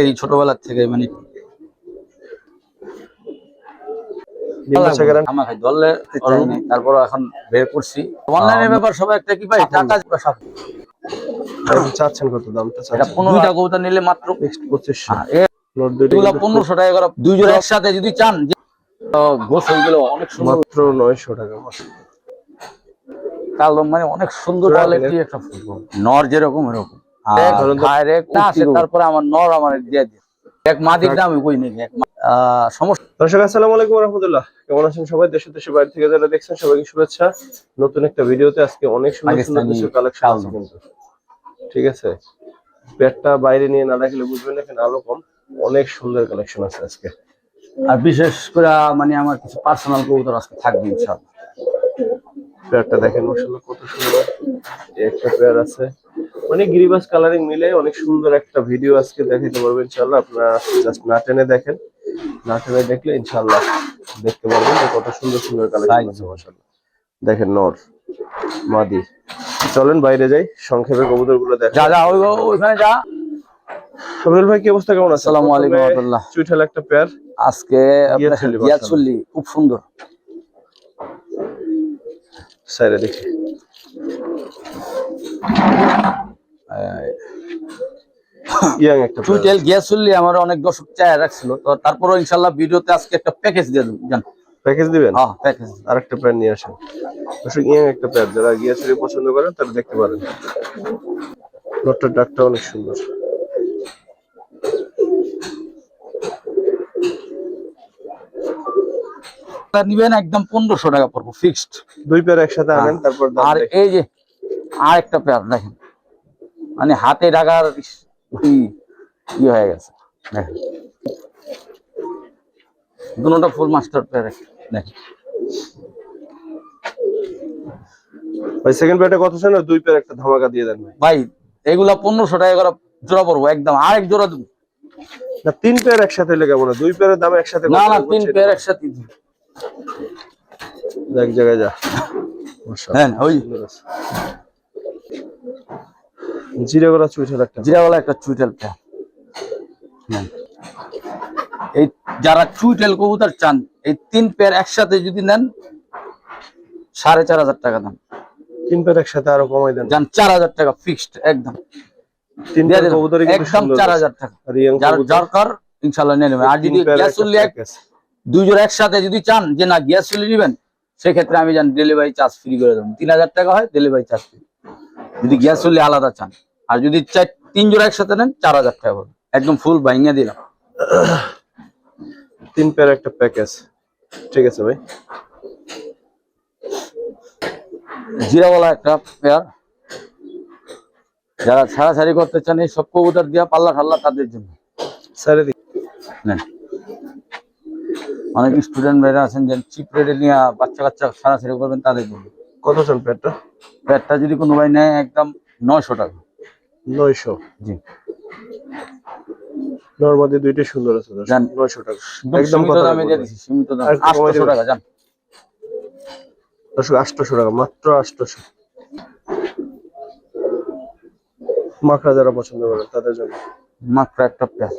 এই ছোটবেলা থেকে মানে তারপর এখন বের করছি অনলাইনের ব্যাপার। সবাই একটা কি পাই টাকা চাচ্ছেন কত দামটা? এটা 15টা কবুতর নিলে মাত্র 2500। এগুলো 1500 টাকা করে। দুই জোড়া একসাথে যদি চান গোছ হইগুলো অনেক সুন্দর, মাত্র 900 টাকা। কালো মানে অনেক সুন্দর কোয়ালিটি একটা ফুল। নর যেরকম এরকম তারপরে আমার নর আমার দিয়ে দিয়ে এক মাদির দাম কই নেই সমস্যা। দর্শক আসসালামু আলাইকুম রাহমাতুল্লাহ, কেমন আছেন সবাই? দেশে দেশের বাইরে থেকে যারা দেখছেন সবাইকে শুভেচ্ছা। নতুন একটা ভিডিওতে আজকে অনেক সুন্দর সুন্দর কিছু কালেকশন আছে কিন্তু, ঠিক আছে? পেটটা বাইরে নিয়ে না দেখলে বুঝবেন না, এখানে আলো কম। অনেক সুন্দর কালেকশন আছে আজকে, আর বিশেষ করে মানে আমার কিছু পার্সোনাল কবুতর আজকে থাকবে ইনশাআল্লাহ। পেয়ারটা দেখেন মাশাআল্লাহ কত সুন্দর। একটা পেয়ার আছে মানে গিরিবাস কালারিং মিলে অনেক সুন্দর একটা ভিডিও আজকে দেখাতে পারবেন ইনশাআল্লাহ। আপনারা জাস্ট না টেনে দেখেন, না টেনে দেখলে ইনশাআল্লাহ দেখতে পারবেন যে কত সুন্দর সুন্দর কালেকশন আছে মাশাআল্লাহ। দেখেন নর মাদি। চলেন বাইরে যাই, সংক্ষেপে কবুতরগুলো দেখেন। যা যা ওইখানে যা। আব্দুল ভাই কি অবস্থা, কেমন আছেন? আসসালামু আলাইকুম ওয়া রাহমাতুল্লাহ। চুইঠাল একটা পেয়ার আজকে গিয়াসুল্লি খুব সুন্দর। সাইরে দেখি ইয়াং একটা চুইঠাল গিয়াসুল্লি আমার অনেক দর্শক চায় রাখছিল, তো তারপরে ইনশাআল্লাহ ভিডিওতে আজকে একটা প্যাকেজ দিয়ে দেব। জান প্যাকেজ দিবেন? হ্যাঁ প্যাকেজ। আরেকটা পেয়ার নিয়ে আসেন দর্শক, ইয়াং একটা পেয়ার। যারা গিয়াসুল্লি পছন্দ করেন তারা দেখতে পারেন। নটটার ডাকটা অনেক সুন্দর। নিবেন একদম 1500 টাকা পড়বো ফিক্সড। দুই পেয়ার একসাথে আনেন তারপর দাম। আর এই যে আরেকটা পেয়ার দেখেন, মানে হাতে রাখার কি হয়ে গেছে দেখেন, দুটোটা ফুল মাস্টার পেয়ার দেখেন। ভাই সেকেন্ড পেয়ারটা কত চান? দুই পেয়ার একটা ধামাকা দিয়ে দেন ভাই। ভাই এগুলা 1500 টাকা করে জোড়া পড়বো একদম। আরেক জোড়া দেবো না, তিন পেয়ার একসাথে হলে কেমন? দুই পেয়ারের দাম একসাথে? না না, তিন পেয়ার একসাথে এক জায়গায় যা। হ্যাঁ ওই জিরাগলা চুইঠাল একটা, জিরাওয়ালা একটা চুইঠাল পেয়ার। এই যারা চুইঠাল কবুতর চান এই তিন পেয়ার একসাথে যদি নেন 4500 টাকা দাম। তিন পেয়ার একসাথে আরো কমাই দেন, জান 4000 টাকা ফিক্সড একদম। তিন পেয়ার কবুতরই কিন্তু একদম 4000 টাকা। যার দরকার ইনশাআল্লাহ নিয়ে নেবেন। আর যদি গ্যাসুলি দুই জোড়া একসাথে যদি চান যে না গ্যাসুলি নেবেন, সেক্ষেত্রে আমি জান ডেলিভারি চার্জ ফ্রি করে দেবো। 3000 টাকা হয় ডেলিভারি চার্জ ফ্রি যদি গ্যাসুলি আলাদা চান। আর যদি তিন জোড়া একসাথে নেন 4000 টাকা হবে একদম ফুল ভাঙিয়ে দিলাম। তিন পেয়ার একটা প্যাকেজ, ঠিক আছে ভাই। জিরাওয়ালা একটা পেয়ার, যারা ছাড়াছাড়ি করতে চান এই সব কবুতর দিয়া পাল্লা ঠাল্লা তাদের জন্য। অনেক স্টুডেন্ট ভাইরা আছেন যে চিপ রেটে নিয়ে বাচ্চা কাচ্চা ছাড়াছাড়ি করবেন তাদের জন্য। কত চান পেয়ারটা? পেয়ারটা যদি কোনো ভাই নেয় একদম 900 টাকা। 900? জি। নরমাদি দুইটাই সুন্দর আছে, 900 টাকা একদম সীমিত দামে দিয়ে দিছি, সীমিত দাম 800 টাকা। জান দর্শক 800 টাকা, মাত্র 800। মাকড়া যারা পছন্দ করেন তাদের জন্য মাত্র একটা পেয়ার।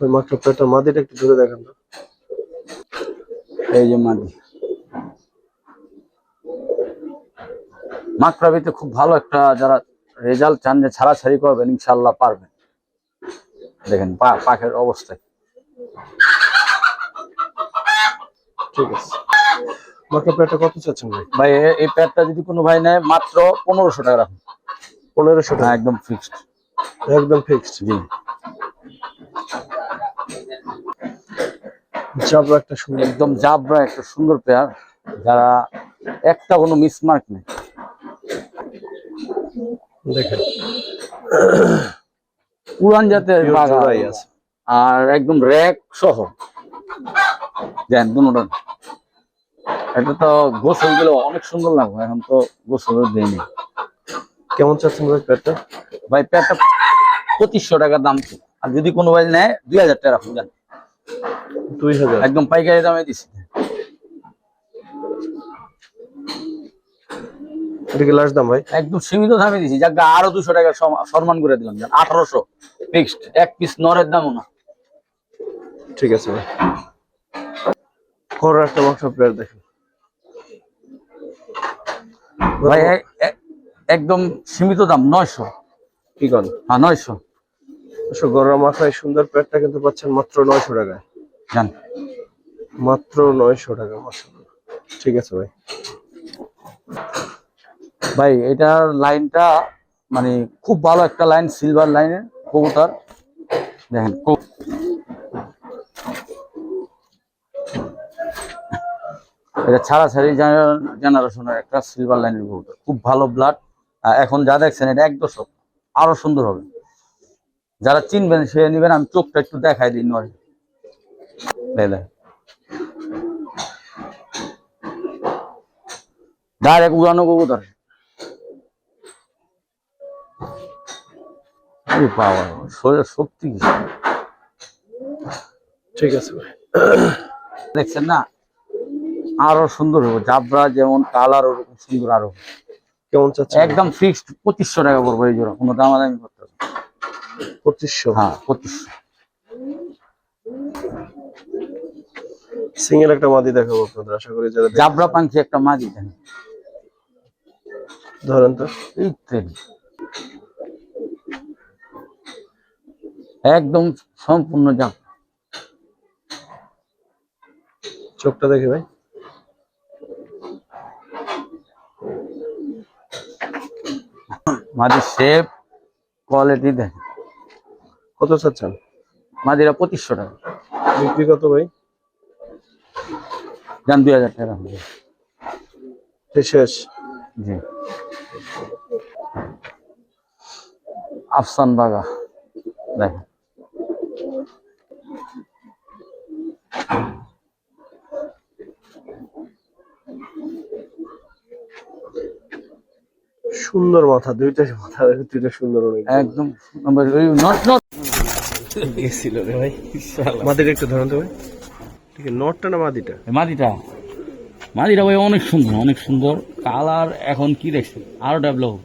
ওই মাকড়া পেয়ারটা মাদিটা একটু ধরে দেখেন না। এই যে মাদি মাকড়া ভিতরে খুব ভালো একটা, যারা রেজাল্ট চান যে ছাড়াছাড়ি করবেন ইনশাআল্লাহ পারবেন। দেখেন পাখের অবস্থা। ঠিক আছে, মাকড়া পেয়ারটা কত চাচ্ছেন ভাই? ভাই এই পেয়ারটা যদি কোনো ভাই নেয় মাত্র 1500 টাকা রাখুন। 1500 টাকা একদম ফিক্সড, একদম ফিক্সড। জি। জাবরা একটা সুন্দর, একদম জাবরা একটা সুন্দর পেয়ার, যারা একটা কোনো মিসমার্ক নেই। দেখেন পুরান জাতের জোড়াই আছে আর একদম র‍্যাক সহ দেন দুটোটা। এটা তো গোসল গুলো অনেক সুন্দর লাগবে, এখন তো গোসল দেয়নি। কেমন চাচ্ছেন ভাই পেয়ারটা? ভাই পেয়ারটা 2500 টাকা দাম ছিল, আর যদি কোনো ভাই নেয় 2000 টাকা রাখুন। জান 2000 একদম পাইকারি দামে দিছি। এটা কি লাস্ট দাম ভাই? একদম সীমিত দামে দিছি, যাক আরো 200 টাকা সম্মান করে দিলাম। 1800 ফিক্সড, এক পিস নরের দামও না। ঠিক আছে ভাই। বড় একটা বক্স পেয়ার দেখেন ভাই, একদম সীমিত দাম 900। কি কোন? হ্যাঁ 900। গরুর মাথায় সুন্দর পেয়ারটা কিন্তু পাচ্ছেন মাত্র 900 টাকায়। জান মাত্র 900 টাকা, মাশাআল্লাহ। ঠিক আছে ভাই। ভাই এটার লাইনটা মানে খুব ভালো একটা লাইন, সিলভার লাইনের কবুতর দেখেন। এটা ছাড়াছাড়ি জেনারেশনের একটা সিলভার লাইনের কবুতর, খুব ভালো ব্লাড। এখন যা দেখছেন এটা এক দশক, আরো সুন্দর হবে। যারা চিনবেন সে নিবেন। আমি চোখটা একটু দেখাই দিই নয়, ডাইরেক্ট উড়ানো কবুতর। পাওয়া শরীরের শক্তি কি! ঠিক আছে ভাই। দেখছেন না, আরো সুন্দর হবে। জাবরা যেমন কালার ওরকম সুন্দর আরো। কেমন চাচ্ছেন? একদম ফিক্সড 2500 টাকা পড়বে এই জোড়া, কোনো দামাদামি করতে হবে। 2500? হ্যাঁ 2500। সিঙ্গেল একটা মাদি দেখাবো আপনাদের, আশা করি যারা জাবরা পাখি একটা মাদি দেন, ধরেন তো। এই ট্রেন একদম সম্পূর্ণ জাব। চোখটা দেখি ভাই। মাদি শেপ কোয়ালিটি দেখেন। কত চাচ্ছেন? মাদিরা 2500 টাকা। বিক্রি কত ভাই? যান 2000 টাকা হবে। শেষ? জি। আফসান বাগা দেখেন, সুন্দর মাথা, দুইটা মাথা দুইটা সুন্দর। অনেক একদম নট নট গেছিল রে ভাই। মাদিটা একটু ধরেন তো ভাই। ঠিক আছে, নটটা না মাদিটা? মাদিটা, মাদিটা ভাই অনেক সুন্দর, অনেক সুন্দর কালার। এখন কি দেখছেন, আরো ডেভেলপ।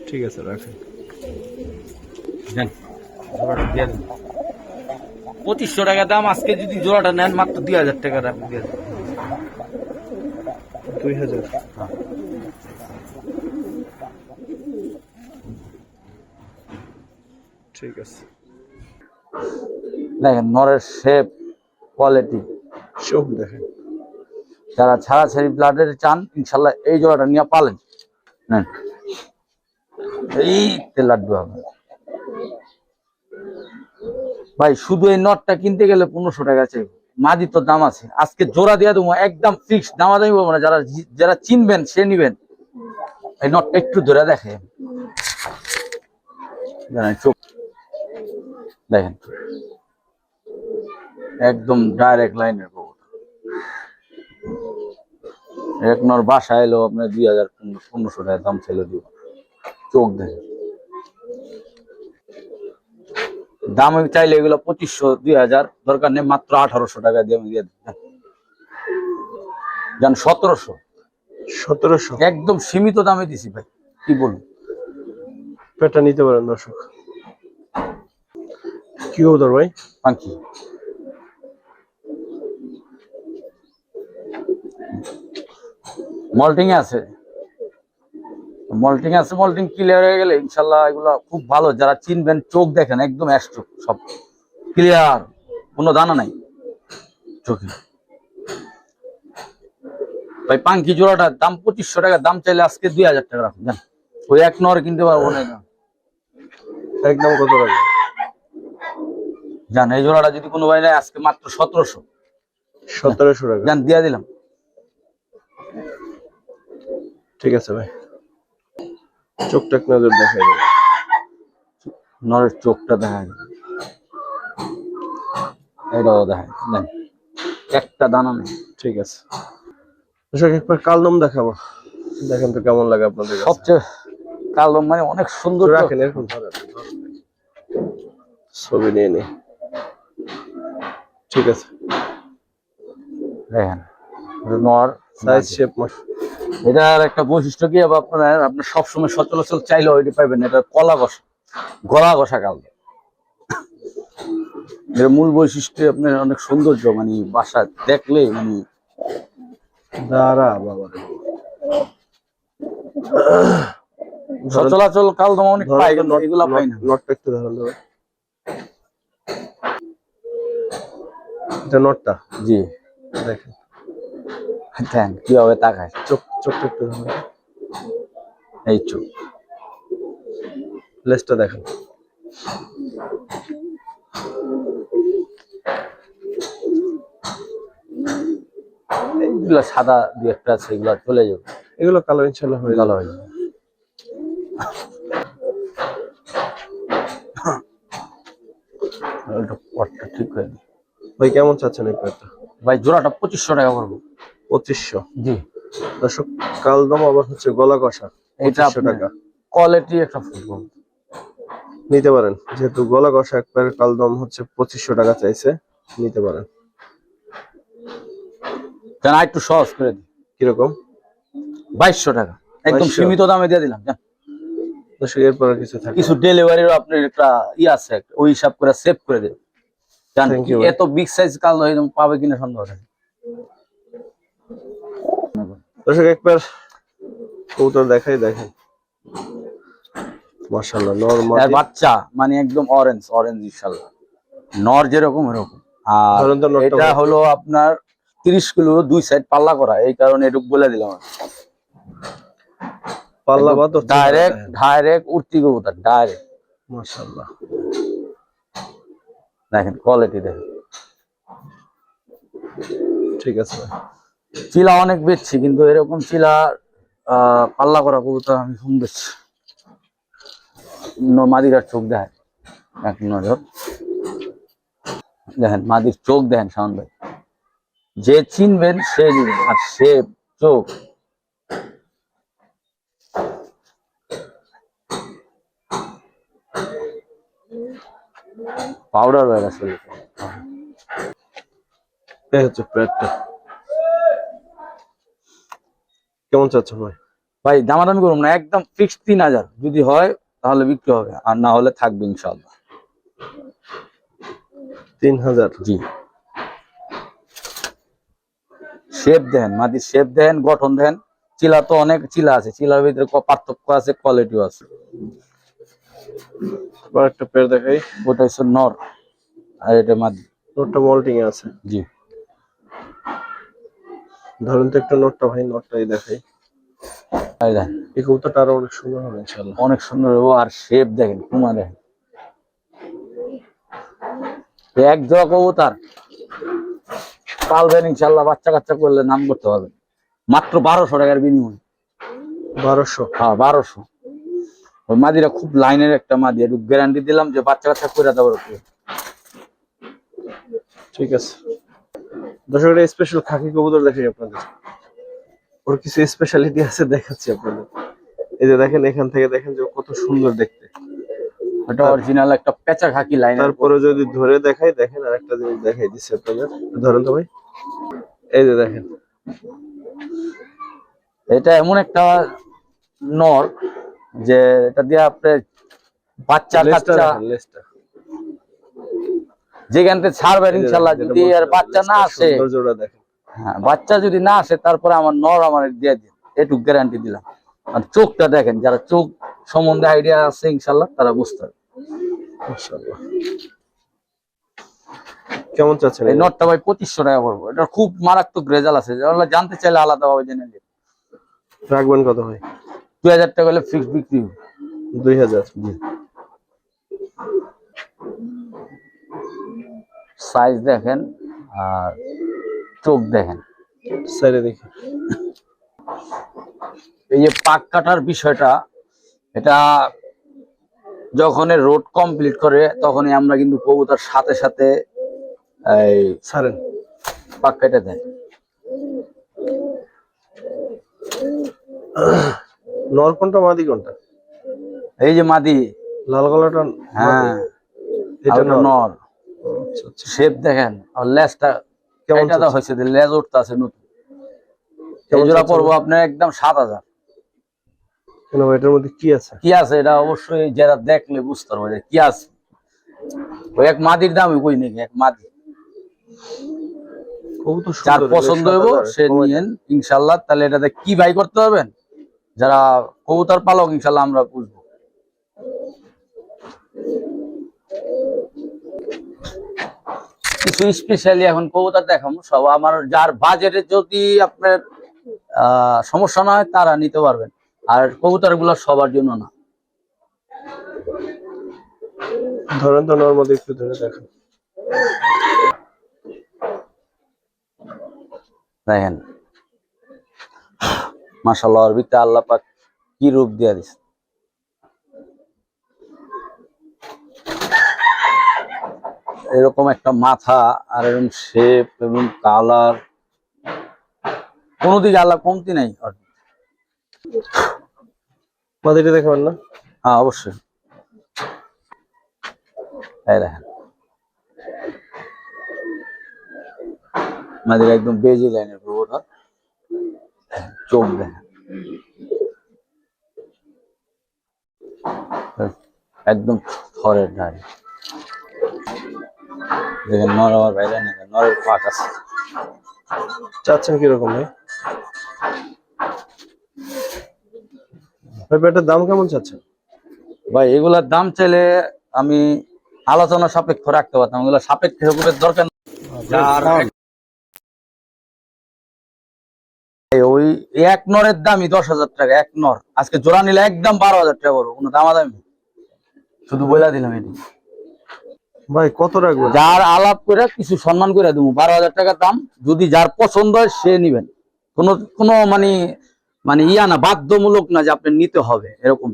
ঠিক আছে, রাখেন। 2500 টাকা দাম। আজকে যদি জোড়াটা নেন মাত্র 2000 টাকা দাম। 2000? ঠিক আছে। দেখেন নরের শেপ কোয়ালিটি, চোখ দেখেন। যারা ছাড়াছাড়ি ব্লাডের চান ইনশাল্লাহ এই জোড়াটা নিয়ে পালেন। হ্যাঁ এই লাড্ডু হবে ভাই। শুধু এই নটটা কিনতে গেলে 1500 টাকা আছে। মাদি তো দাম আছে, আজকে জোড়া দিয়ে দেবো একদম ফিক্সড, দামাদামি বলবো না। যারা যারা চিনবেন সে নিবেন। এই নটটা একটু ধরে দেখে, চোখ দেখেন, একদম ডাইরেক্ট লাইনের কবুতর। এক নর বাসা এলো আপনার 2000-1500 টাকা দাম ছিল দিব। চোখ দেখেন, দাম চাইলে এগুলো 2500-2000, দরকার নেই মাত্র 1800 টাকা দিয়ে আমি দিয়ে যান। 1700? 1700? একদম সীমিত দামে দিছি ভাই, কি বলুন। পেটা নিতে পারেন দর্শক। কি ওদের ভাই? পাখি মল্টিং আছে, মল্টিং আছে। মল্টিং ক্লিয়ার হয়ে গেলে ইনশাল্লাহ এগুলো খুব ভালো। যারা চিনবেন চোখ দেখেন, একদম চোখ সব ক্লিয়ার, কোনো দানা নাই চোখে ভাই। পাঙ্কি জোড়াটার দাম 2500 টাকা, দাম চাইলে আজকে 2000 টাকা রাখুন জান। ওই এক নর কিনতে পারবো না একদম। কত টাকা জান? এই জোড়াটা যদি কোনো ভাই নেয় আজকে মাত্র 1700। 1700 টাকা জান, দিয়ে দিলাম। ঠিক আছে ভাই। চোখটা এক নজর দেখাই দেবে। নরের চোখটা দেখায়, এটাও দেখায়, একটা দানা নেই। ঠিক আছে দর্শক, একবার কালদম দেখাবো, দেখেন তো কেমন লাগে আপনাদের কাছে। সবচেয়ে কালো মানে অনেক সুন্দর। রাখেন এরকম ছবি নিয়ে নি। ঠিক আছে দেখেন নর সাইজ শেপ। এটার একটা বৈশিষ্ট্য কি আপনার সবসময় সচলাচল চাইলেও এটা পাইবেন, এটা গলা ঘষা কাল। এর মূল বৈশিষ্ট্য আপনার অনেক সৌন্দর্য, মানে বাসা দেখলে মানে দাঁড়া বাবা রে। সচলাচল কাল দম অনেক পাই, কিন্তু এগুলা পাই না। নটটা একটু ধরুন তো। এটা নটটা। জি দেখেন দেখেন কিভাবে তাকায়, চোখটা একটু ধরুন। এই চোখ। লেজটা দেখেন। এইগুলা সাদা দুই একটা আছে, এগুলা চলে যাবে, এগুলো কালো ইনশাআল্লাহ হয়ে ভালো যাবে। হয়ে যাবে। একটু পটটা ঠিক হয়ে দিই। ভাই কেমন চাচ্ছেন এই পেয়ারটা? ভাই জোড়াটা 2500 টাকা পড়বো। 2500। জি দর্শক কালদম আবার হচ্ছে গলা কষা, এটা 2500 টাকা। কোয়ালিটি একটা ফুল নিতে পারেন, যেহেতু গলা কষা এক পেয়ার কালদম হচ্ছে 2500 টাকা চাইছে, নিতে পারেন। কেন একটু সহজ করে দিই, কিরকম? 2200 টাকা একদম 2200 সীমিত দামে দিয়ে দিলাম। জান দর্শক এরপর কিছু থাকে কিছু ডেলিভারির আপনার একটা আছে, ওই হিসাব করে সেভ করে দেন। জান Thank you, ভাই। এত বিগ সাইজ কাল পাবে কিনা সন্দেহ আছে। দর্শক এক পেয়ার কবুতর দেখেন মাশাআল্লাহ, নর এর মাদি। বাচ্চা মানে একদম অরেঞ্জ ইনশাআল্লাহ, নর যেরকম এরকম। আর ধরুন তো নটটা এটা বলতে। হলো আপনার 30 কিলো, দুই সাইড পাল্লা করা, এই কারণে এটুকু বলে দিলাম। পাল্লা বাদ ডাইরেক্ট উঠতি কবুতর ডাইরেক্ট। মাশাআল্লাহ দেখেন কোয়ালিটি দেখেন। ঠিক আছে। চিলা অনেক বেচছি, কিন্তু এরকম চিলা পাল্লা করা কবুতর আমি কম বেচছি। মাদিরার চোখ দেখেন এক নজর, দেখেন মাদির চোখ দেখেন শাওন ভাই, যে চিনবেন সে নিবেন। আর সে চোখ পাউডার হয়ে গেছে। এই হচ্ছে পেয়ারটা। কেমন চাচ্ছ ভাই? ভাই দামাদামি করুন না, একদম ফিক্সড 3000, যদি হয় তাহলে বিক্রি হবে, আর না হলে থাকবে ইনশাআল্লাহ। 3000। জি শেপ দেন, মাটির শেপ দেন, গঠন দেন। চিলা তো অনেক চিলা আছে, চিলার ভিতরে পার্থক্য আছে, কোয়ালিটিও আছে। একটা পেয়ার দেখাই। ওটা হচ্ছে নর, আর এটা মাদি। নোটটা মল্টিং এ আছে। জি ধরুন তো একটা নোটটা ভাই, নোটটাই দেখাই। এই কবুতরটা আরো অনেক সুন্দর হবে ইনশাআল্লাহ। অনেক সুন্দর হবে। আর শেপ দেখেন, কুমা দেখেন, এক জোড়া কবুতর পালবেন ইনশাআল্লাহ, বাচ্চা কাচ্চা করলে নাম করতে পারবেন। মাত্র 1200 টাকার বিনিময়। 1200? হ্যাঁ 1200। ওই মাদিরা খুব লাইনের একটা মাদি, একটু গ্যারান্টি দিলাম যে বাচ্চা কাচ্চা করে দেবো। ঠিক আছে দর্শক, একটা স্পেশাল খাকি কবুতর দেখাই আপনাদের। ওর কিছু স্পেশালিটি আছে, দেখাচ্ছি আপনাদের। এই যে দেখেন, এখান থেকে দেখেন যে কত সুন্দর দেখতে। এটা অরিজিনাল একটা পেঁচা খাকি লাইন। তারপরে যদি ধরে দেখাই, দেখেন আরেকটা জিনিস দেখাই দিচ্ছি আপনাদের। ধরেন তো ভাই, এই যে দেখেন, এটা এমন একটা নর যে এটা দিয়ে আপনি বাচ্চা কাচ্চা লেজটা যেখান থেকে ছাড়বেন ইনশাআল্লাহ। যদি আর বাচ্চা না আসে, সৌন্দর্যটা দেখেন। হ্যাঁ বাচ্চা যদি না আসে, তারপরে আমার নর আমার দিয়ে দিন, এটুকু গ্যারান্টি দিলাম। আর চোখটা দেখেন, যারা চোখ সম্বন্ধে আইডিয়া আছে ইনশাআল্লাহ তারা বুঝতে পারবে। মাশাআল্লাহ। কেমন চাচ্ছেন এই নটটা ভাই 2500 টাকা পড়বো। এটা খুব মারাত্মক রেজাল্ট আছে, জানতে চাইলে আলাদা ভাবে জেনে নিন। রাখবেন কত ভাই? 2000 টাকা হলে ফিক্স বিক্রি। 2000? জি সাইজ দেখেন আর চোখ দেখেন। সাইডে দেখি। এই যে পাক কাটার বিষয়টা, এটা যখন রোড কমপ্লিট করে তখনই আমরা কিন্তু কবুতর সাথে সাথে এই ছাড়েন, পাক কেটে দেয়। নর কোনটা মাদি কোনটা? এই যে মাদি লাল গলাটা? হ্যাঁ এটা নর। আচ্ছা আচ্ছা। শেপ দেখেন, আর লেজটা কেমন হয়েছে, লেজ উঠতে আছে নতুন। এই জোড়া পড়বো আপনার একদম 7,000। কেন ভাই, এটার মধ্যে কি আছে? কি আছে এটা অবশ্যই যারা দেখলে বুঝতে পারবে যে কি আছে। ওই এক মাদির দামই কই নাকি, এক মাদি কবুতর যার সুন্দর, পছন্দ হইব সে নিয়েন ইনশাল্লাহ। তাহলে এটাতে কি বাই করতে পারবেন, যারা কবুতর পালক ইনশাল্লাহ আমরা বুঝবো। কিছু স্পেশালি এখন কবুতর দেখাবো সব আমার, যার বাজেটে যদি আপনার সমস্যা না হয় তারা নিতে পারবেন, আর কবুতর গুলো সবার জন্য না। ধরেন তো নরমালি একটু ধরে দেখেন। দেখেন মাশাআল্লাহ, ওর ভিতরে আল্লাহ পাক কি রূপ দিয়া দিছে। এরকম একটা মাথা আর এরকম শেপ এবং কালার, কোনদিকে আল্লাহ কমতি নাই। মাদিটা দেখাবেন না? হ্যাঁ অবশ্যই। এই দেখেন আমাদের একদম বেজি লাইনের প্রবতা, চোখ দেখেন একদম থরের ধারে। দেখেন নর আমার বাইরে না, নরের পাক আছে। চাচ্ছেন কিরকম ভাই? ভাই এটার দাম কেমন চাচ্ছেন? ভাই এগুলার দাম চাইলে আমি আলোচনা সাপেক্ষ রাখতে পারতাম, এগুলো সাপেক্ষের উপরে দরকার নেই। ওই এক নরের দামই 10,000 টাকা, এক নর। আজকে জোড়া নিলে একদম 12,000 টাকা বড়, কোনো দামাদামি শুধু বইলা দিলাম এটি। ভাই কত রাখবেন? যার আলাপ করে কিছু সম্মান করে দেবো, 12,000 টাকা দাম। যদি যার পছন্দ হয় সে নিবেন, কোনো কোনো মানে মানে ইয়া না, বাধ্যমূলক না যে আপনি নিতে হবে এরকম।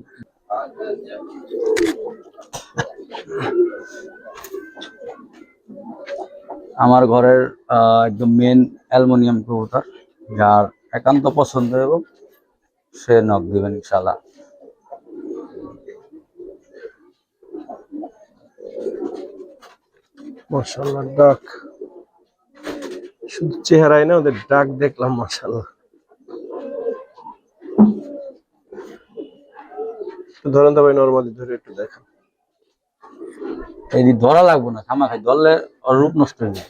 আমার ঘরের একদম মেন অ্যালুমিনিয়াম কবুতর, যার একান্ত পছন্দ এবং সে নক দিবেন ইনশাআল্লাহ। মাশাআল্লাহ, ডাক শুধু চেহারাই না, ওদের ডাক দেখলাম মাশাআল্লাহ। ধরেন তো ভাই, নরমালি ধরে একটু দেখেন। এই ধরা লাগবো না, খামা খাই ধরলে ওর রূপ নষ্ট হয়ে যায়।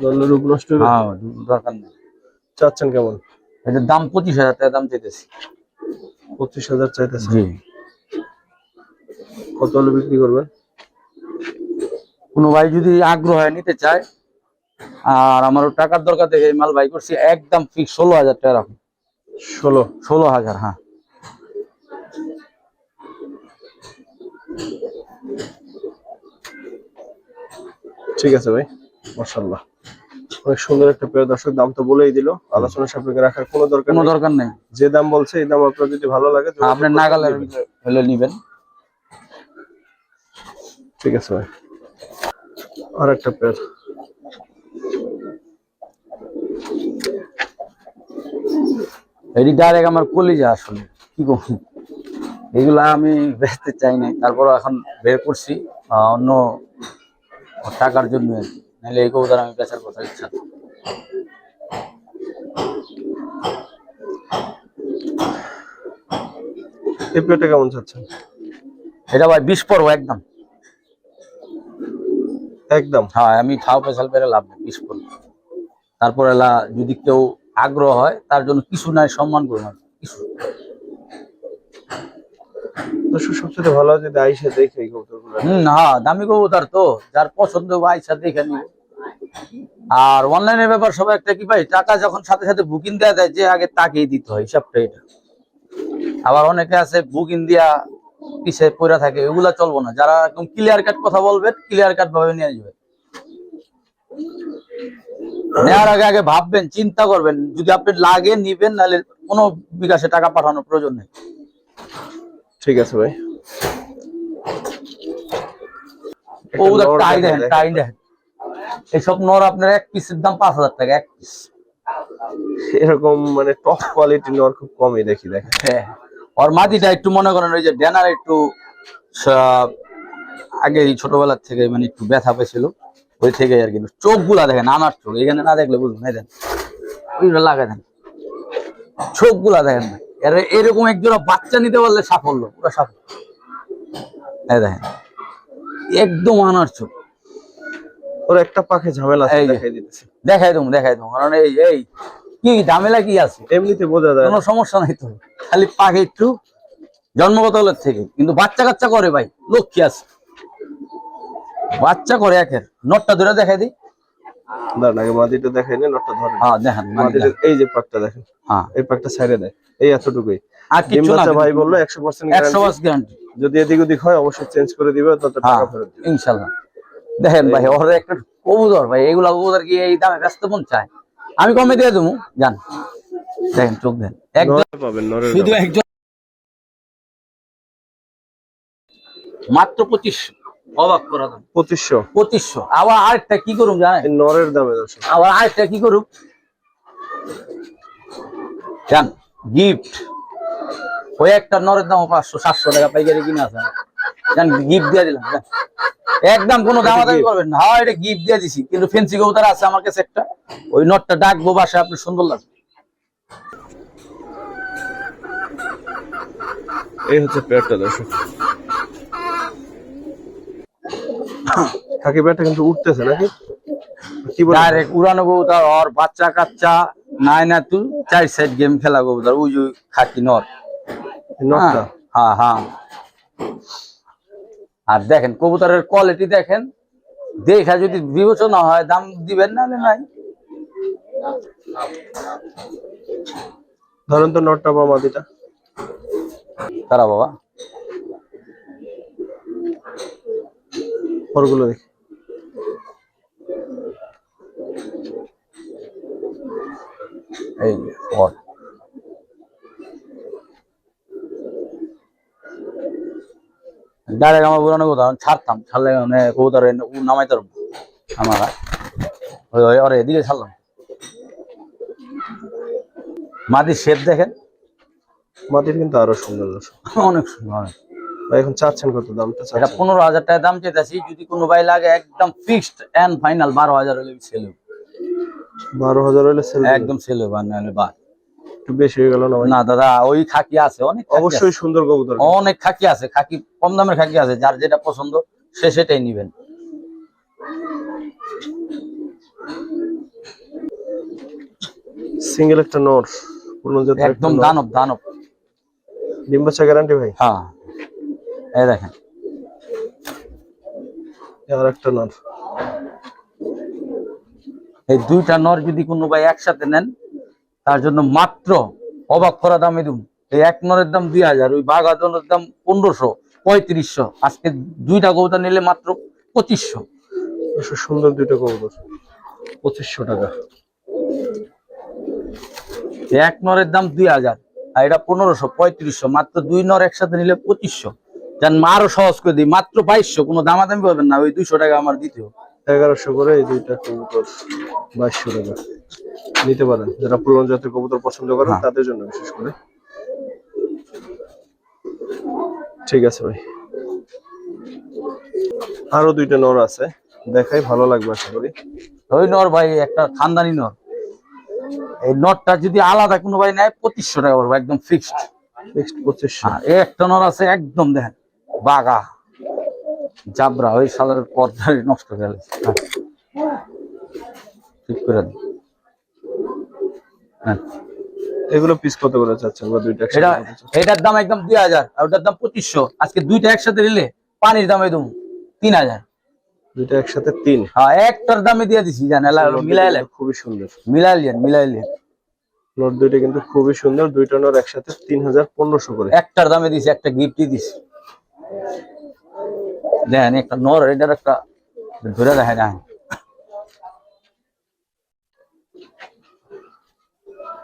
ধরলে রূপ নষ্ট হবে? হ্যাঁ দরকার নেই। চাচ্ছেন কেমন? এটার দাম 25,000 টাকা দাম চাইতেছি। 25,000 চাইতেছে? জি। কত হলে বিক্রি করবেন? কোনো ভাই যদি আগ্রহ হয় নিতে চায়, আর আমারও টাকার দরকার দেখে এই মাল বাই করছি, একদম ফিক্স 16,000 টাকা রাখুন। 16,000, হ্যাঁ। ঠিক আছে ভাই, মাশাআল্লাহ অনেক সুন্দর একটা পেয়ার। দর্শক দাম তো বলেই দিল, আলোচনা সাপেক্ষে রাখার কোনো দরকার নেই। যে দাম বলছে এই দাম আপনার যদি ভালো লাগে আপনার নাগালের হলে নিবেন। ঠিক আছে ভাই। আর একটা পেয়ার। এটি ডাইরেক্ট আমার কলিজা, আসলে কি করব, এগুলা আমি বেচতে চাই না, তারপর এখন বের করছি অন্য টাকার জন্য, নাহলে এই কবুতর আমি বেচার কথা ইচ্ছা। এই পেয়ারটা কেমন চাচ্ছেন? এটা ভাই 20 পড়বো একদম। একদম? হ্যাঁ, আমি ঠাও পেশাল পেরে লাভ নেই, 20 পড়বো। তারপর এলা যদি কেউ আগ্রহ হয় তার জন্য কিছু নাই, সম্মান করবো কিছু। দর্শক সবচেয়ে ভালো হয় যদি আইসা দেখে এই কবুতরগুলো। হ্যাঁ, দামি কবুতর তো, যার পছন্দ আইসা দেখে নিব। আর অনলাইনের ব্যাপার সবাই একটা কি ভাই, টাকা যখন সাথে সাথে বুকিং দেওয়া যায়, যে আগে তাকেই দিতে হয়, হিসাবটা এটা। আবার অনেকে আছে বুকিং দিয়া পিছে পড়ে থাকে, এগুলা চলবো না। যারা একদম ক্লিয়ার কাট কথা বলবেন, ক্লিয়ার কাট ভাবে নিয়ে যাবেন। নেওয়ার আগে আগে ভাববেন, চিন্তা করবেন, যদি আপনি লাগে নিবেন, নাহলে কোনো বিকাশে টাকা পাঠানোর প্রয়োজন নেই। ঠিক আছে ভাই। এইসব নর আপনার এক পিসের দাম 5,000 টাকা, এক পিস। এরকম মানে টপ কোয়ালিটি নর খুব কমই দেখি। দেখেন হ্যাঁ, ওর মাদিটা একটু মনে করেন ওই যে ড্যানার একটু আগে ছোটবেলার থেকে মানে একটু ব্যথা পেয়েছিল, ওই থেকে আর কি। চোখ গুলা দেখেন, আমার চোখ এখানে না দেখলে বুঝবেন, এই দেন ওইগুলো লাগাই দেন, চোখ গুলা দেখেন ভাই, এরকম এক জোড়া বাচ্চা নিতে পারলে সাফল্য, পুরো সাফল্য। এই দেখেন একদম আনার চোখ। ওর একটা পাখে ঝামেলা আছে, এই যে। দেখাই দিতেছি। দেখাই দেবো, কারণ এই এই কি ঝামেলা কি আছে, এমনিতে বোঝা যায় কোনো সমস্যা নাই তো, খালি পাখি একটু জন্মগত হলের থেকে, কিন্তু বাচ্চা কাচ্চা করে ভাই, লক্ষ্মী আছে, বাচ্চা করে একের। নটটা ধরে দেখাই দিই। দাঁড়ান আগে মাদিটা দেখাই নে, নটটা ধরেন। হ্যাঁ দেখেন মাদিটা এই যে পাকটা দেখেন, হ্যাঁ এই পাকটা ছাইড়ে দেয়, এই এতটুকুই। আর ডিম কিছু না, বাচ্চা ভাই বললো 100% গ্যারান্টি। 100% গ্যারান্টি। যদি এদিক ওদিক হয় অবশ্যই চেঞ্জ করে দিবে, তত টাকা ফেরত দিবে ইনশাল্লাহ। দেখেন ভাই ওর একটা কবুতর ভাই, এগুলা কবুতর কি এই দামে ব্যস্ত মন চায়, আমি কমে দিয়ে দেবো জান। দেখেন চোখ দেন একদম, নরে পাবেন, নরের শুধু দাম। একজন মাত্র 2500, অবাক করা দাম 2500। আবার আরেকটা কি করুম জানেন, এই নরের দামে দর্শক। আবার আরেকটা কি করুম জান, গিফট। ওই একটা নরের দাম 500-700 টাকা পাইকারি কিনা আছে জান, গিফট দিয়ে দিলাম জান। একদম কোনো দামাদামি করবেন না, হ্যাঁ এটা গিফট দিয়ে দিছি, কিন্তু ফেন্সি কবুতর আছে আমার কাছে একটা, ওই নটটা ডাকবো বাসায়, আপনার সুন্দর লাগবে। এই হচ্ছে পেয়ারটা দর্শক। খাকি পেয়ারটা কিন্তু উঠতেছে নাকি, কি বলে? ডাইরেক্ট উড়ানো কবুতর, ওর বাচ্চা কাচ্চা নাই না, তুই 4 সাইড গেম খেলা কবুতর, ওই যে খাকি নর। নটটা হ্যাঁ হ্যাঁ। আর দেখেন কবুতরের কোয়ালিটি দেখেন, দেখা যদি বিবেচনা হয় দাম দিবেন, না নাই। ধরেন তো নটটা বা মাদিটা। তারা বাবা ওরগুলো দেখি। এই ওর ডাইরেক্ট আমার পুরানো কবুতর ছাড়তাম, ছাড়লে মানে কবুতর নামাইতে পারবো আমার, ওর এদিকে ছাড়লাম। মাটির শেপ দেখেন, মাদির কিন্তু আরো সুন্দর দর্শক। অনেক সুন্দর অনেক। ভাই এখন চাচ্ছেন কত দামটা? এটা চাচ্ছেন 15,000 টাকা দাম চাইতেছি, যদি কোনো ভাই লাগে একদম ফিক্সড এন্ড ফাইনাল 12,000 হলে সেল হবে। 12,000 হলে সেল একদম সেল হবে, নাহলে বাদ। একটু বেশি হয়ে গেল না ভাই? না দাদা, ওই খাকি আছে অনেক, অবশ্যই সুন্দর কবুতর, অনেক খাকি আছে, খাকি কম দামের খাকি আছে, যার যেটা পছন্দ সে সেটাই নিবেন। সিঙ্গেল একটা নর, পূর্ণজাতের একটা একদম নর। দানব দানব। ডিম বাচ্চা গ্যারান্টি ভাই? হ্যাঁ এই দেখেন, আর একটা নর। এই দুইটা নর যদি কোনো ভাই একসাথে নেন, তার জন্য মাত্র অবাক করা দামে দিব। এই এক নরের দাম 2,000, ওই বাঘাজনের দাম 1500, 3500, আজকে দুইটা কবুতর নিলে মাত্র 2500। সুন্দর দুইটা কবুতর, 2500 টাকা। এক নরের দাম 2,000, আর এটা 1500, 3500, মাত্র দুই নর একসাথে নিলে 2500। যান আরো সহজ করে দিই, মাত্র 2200, কোনো দামাদামি করবেন না, ওই 200 টাকা আমার দিতে হবে। 1100 করে এই দুইটা কবুতর, 2200 টাকা নিতে পারেন, যারা পুরনো জাতের কবুতর পছন্দ করেন তাদের জন্য বিশেষ করে। ঠিক আছে ভাই, আরো দুইটা নর আছে, দেখাই, ভালো লাগবে আশা করি। ওই নর ভাই একটা খানদানি নর, এই নটটা যদি আলাদা কোনো ভাই নেয় 2500 টাকা পড়বে, একদম ফিক্সড। নেক্সট 2500। এই একটা নর আছে একদম দেখেন বাগা জাবরা, ওই সালের পর্দায় নষ্ট করে গেছে, ঠিক করে দিন। হ্যাঁ এগুলো পিস কত করে চাচ্ছেন বা দুইটা একসাথে এটা, কত চাচ্ছেন? এটার দাম একদম 2,000, আর ওটার দাম 2500। আজকে দুইটা একসাথে নিলে পানির দামে দেবো 3,000। দুইটা একসাথে 3। হ্যাঁ একটার দামে দিয়ে দিছি, জানেন মিলাইলেন, খুবই সুন্দর মিলাইলেন। নর দুইটা কিন্তু খুবই সুন্দর, দুইটা নর একসাথে 3,1500 করে। একটার দামে দিছি, একটা গিফটই দিছি। দেখেন একটা নর, এটার একটা ধরে দেখেন না,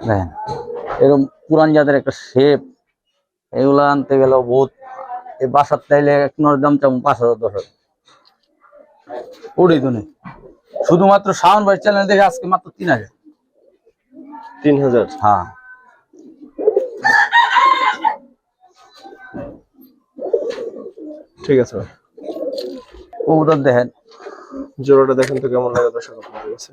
দেখেন এরকম পুরান জাতের একটা শেপ, এগুলো আনতে গেলেও বহুত, এই বাসার চাইলে এক নর দাম চাম 5,000 10,000 ওটাই তো নেই। শুধুমাত্র শাওন ভাই চ্যানেল দেখে আজকে মাত্র 3,000। 3,000? হ্যাঁ ঠিক আছে ভাই, কবুতর দেখেন, জোড়াটা দেখেন তো কেমন লাগে দর্শক আপনাদের কাছে।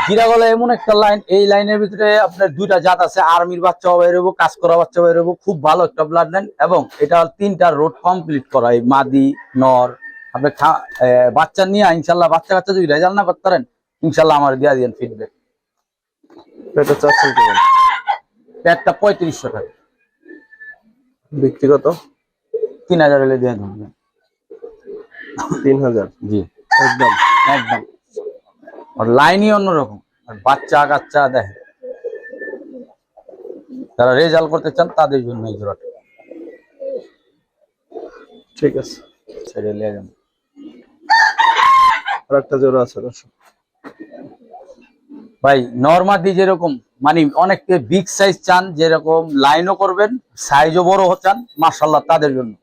জিরাগলা এমন একটা লাইন, এই লাইনের ভিতরে আপনার দুইটা জাত আছে, আর্মির বাচ্চা বাইর হবো, কাজ করা বাচ্চা বাইর হবো, খুব ভালো একটা ব্লাড লাইন। এবং এটা 3টা রোড কমপ্লিট করা, এই মাদি নর আপনি বাচ্চা নিয়ে ইনশাল্লাহ বাচ্চা কাচ্চা যদি রেজাল্ট না করতে পারেন ইনশাল্লাহ আমার দিয়ে দিন ফিডব্যাক। এটা চাচ্ছেন কেমন? পেটটা 3500 টাকা, ব্যক্তিগত 3000 হলে দিয়ে দেবেন। 3000 জি একদম। একদম, আর লাইনই অন্যরকম, আর বাচ্চা কাচ্চা দেখে, যারা রেজাল্ট করতে চান তাদের জন্য এই জোড়াটা। ঠিক আছে, ছেড়ে নিয়ে যান। আর একটা জোড়া আছে দর্শক ভাই নরমাদি যেরকম মানে অনেকে বিগ সাইজ চান, যেরকম লাইনও করবেন, সাইজও বড় চান, মাশাআল্লাহ তাদের জন্য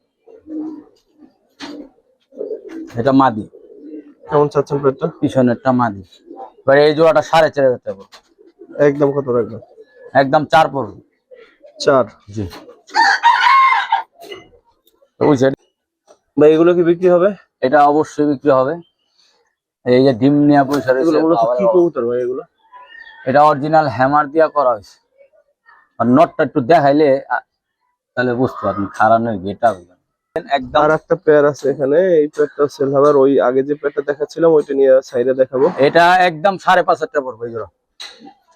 এটা মাদি। কেমন চাচ্ছেন পেটটা? পিছনেরটা মাদি। এবার এই জোড়াটা 4500 টাকা পড়বে। একদম কত রাখবেন? একদম 4 পড়বে। 4? জি বুঝছেন ভাই এগুলো কি বিক্রি হবে? এটা অবশ্যই বিক্রি হবে। এই যে ডিম নিয়ে পয়সা রয়েছে, এগুলো কি কবুতর ভাই এগুলো? এটা অরিজিনাল হ্যামার দিয়া করা হয়েছে। আর নটটা একটু দেখাইলে তাহলে বুঝতে পারবেন খারাপ নয় এটা একদম। আর একটা পেয়ার আছে এখানে, এই পেয়ারটা সেল হবে। ওই আগে যে পেয়ারটা দেখাচ্ছিলাম ওইটা নিয়ে সাইডে দেখাবো। এটা একদম 5,500 টাকা পড়বে এই জোড়া।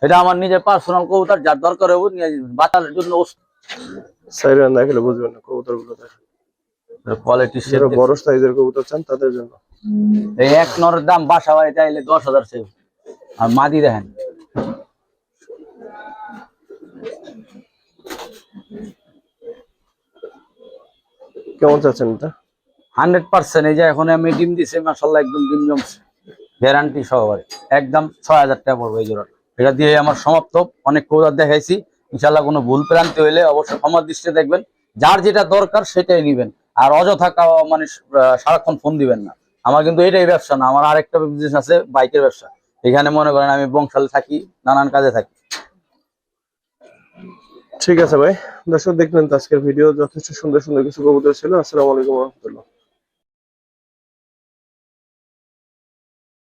এটা আমার নিজের পার্সোনাল কবুতর, যার দরকার হবে নিয়ে যাবেন, বাচ্চার জন্য সাইডে দেখালে বুঝবেন না কবুতর গুলো। দেখেন কোয়ালিটি সেট। বড় সাইজের কবুতর চান তাদের জন্য এই এক নরের দাম বাসা বাড়ি চাইলে 10,000 সেভ। আর মাদি দেখেন কেমন চাচ্ছেন এটা? 100%। এই যে এখন আমি ডিম দিছি মাশাআল্লাহ, একদম ডিম জমছে, গ্যারান্টি সহকারে। একদম 6,000 টাকা পড়বে এই জোড়া। এটা দিয়ে আমার সমাপ্ত। অনেক কবুতর দেখাইছি, ইনশাআল্লাহ কোনো ভুল প্রান্তি হইলে অবশ্যই ক্ষমার দৃষ্টিতে দেখবেন। যার যেটা দরকার সেটাই নিবেন, আর অযথা মানে সারাক্ষণ ফোন দিবেন না। আমার কিন্তু এটাই ব্যবসা না, আমার আরেকটা বিজনেস আছে বাইকের ব্যবসা। এখানে মনে করেন আমি বংশালে থাকি, নানান কাজে থাকি। ঠিক আছে ভাই, দর্শক দেখলেন তো আজকের ভিডিও, যথেষ্ট সুন্দর সুন্দর কিছু কবুতর ছিল। আসসালামু আলাইকুম ওয়া রাহমাতুল্লাহ।